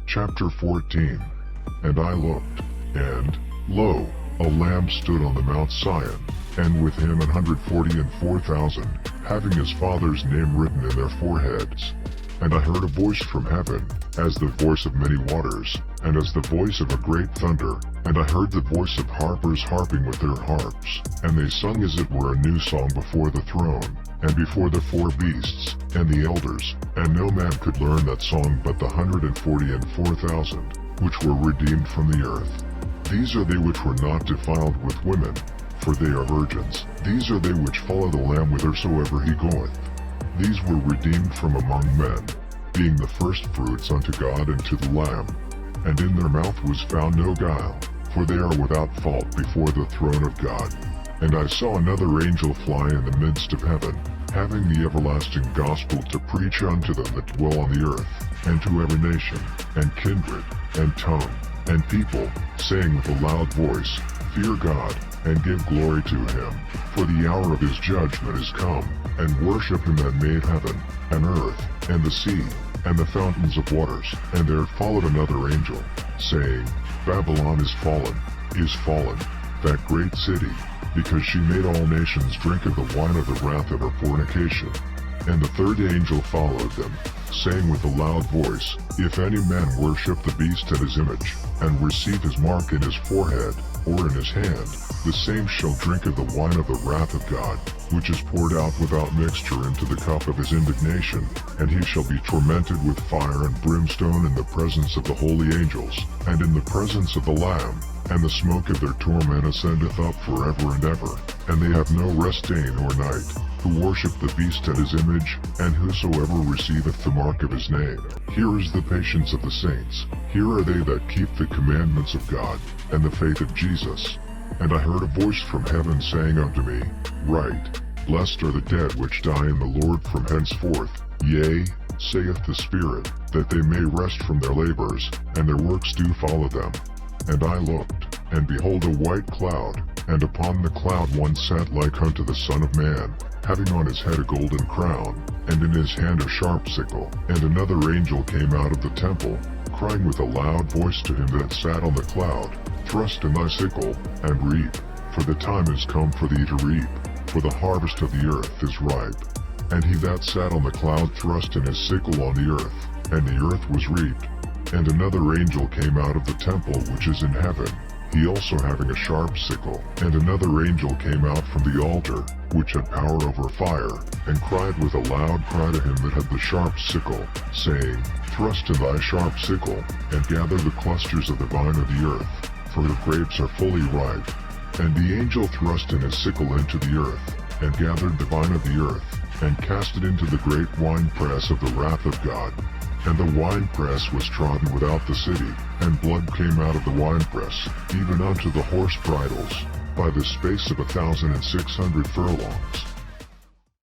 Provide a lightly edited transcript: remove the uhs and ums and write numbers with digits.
Chapter 14. And I looked, and, lo, a Lamb stood on the Mount Sion, and with him 144,000, having his Father's name written in their foreheads. And I heard a voice from heaven, as the voice of many waters, and as the voice of a great thunder, and I heard the voice of harpers harping with their harps, and they sung as it were a new song before the throne, and before the four beasts, and the elders, and no man could learn that song but the 144,000, which were redeemed from the earth. These are they which were not defiled with women, for they are virgins. These are they which follow the Lamb whithersoever he goeth. These were redeemed from among men, being the firstfruits unto God and to the Lamb. And in their mouth was found no guile, for they are without fault before the throne of God. And I saw another angel fly in the midst of heaven, having the everlasting gospel to preach unto them that dwell on the earth, and to every nation, and kindred, and tongue, and people, saying with a loud voice, Fear God, and give glory to him, for the hour of his judgment is come, and worship him that made heaven, and earth, and the sea, and the fountains of waters. And there followed another angel, saying, Babylon is fallen, that great city, because she made all nations drink of the wine of the wrath of her fornication. And the third angel followed them, saying with a loud voice, If any man worship the beast and his image, and receive his mark in his forehead, or in his hand, the same shall drink of the wine of the wrath of God, which is poured out without mixture into the cup of his indignation, and he shall be tormented with fire and brimstone in the presence of the holy angels, and in the presence of the Lamb, and the smoke of their torment ascendeth up forever and ever. And they have no rest day nor night, who worship the beast and his image, and whosoever receiveth the mark of his name. Here is the patience of the saints. Here are they that keep the commandments of God, and the faith of Jesus. And I heard a voice from heaven saying unto me, Write, Blessed are the dead which die in the Lord from henceforth, yea, saith the Spirit, that they may rest from their labors, and their works do follow them. And I looked, and behold a white cloud, and upon the cloud one sat like unto the Son of Man, having on his head a golden crown, and in his hand a sharp sickle. And another angel came out of the temple, crying with a loud voice to him that sat on the cloud, Thrust in thy sickle, and reap, for the time is come for thee to reap, for the harvest of the earth is ripe. And he that sat on the cloud thrust in his sickle on the earth, and the earth was reaped. And another angel came out of the temple which is in heaven, he also having a sharp sickle. And another angel came out from the altar, which had power over fire, and cried with a loud cry to him that had the sharp sickle, saying, Thrust in thy sharp sickle, and gather the clusters of the vine of the earth, for her grapes are fully ripe. And the angel thrust in his sickle into the earth, and gathered the vine of the earth, and cast it into the great winepress of the wrath of God. And the winepress was trodden without the city, and blood came out of the winepress, even unto the horse bridles, by the space of 1,600 furlongs.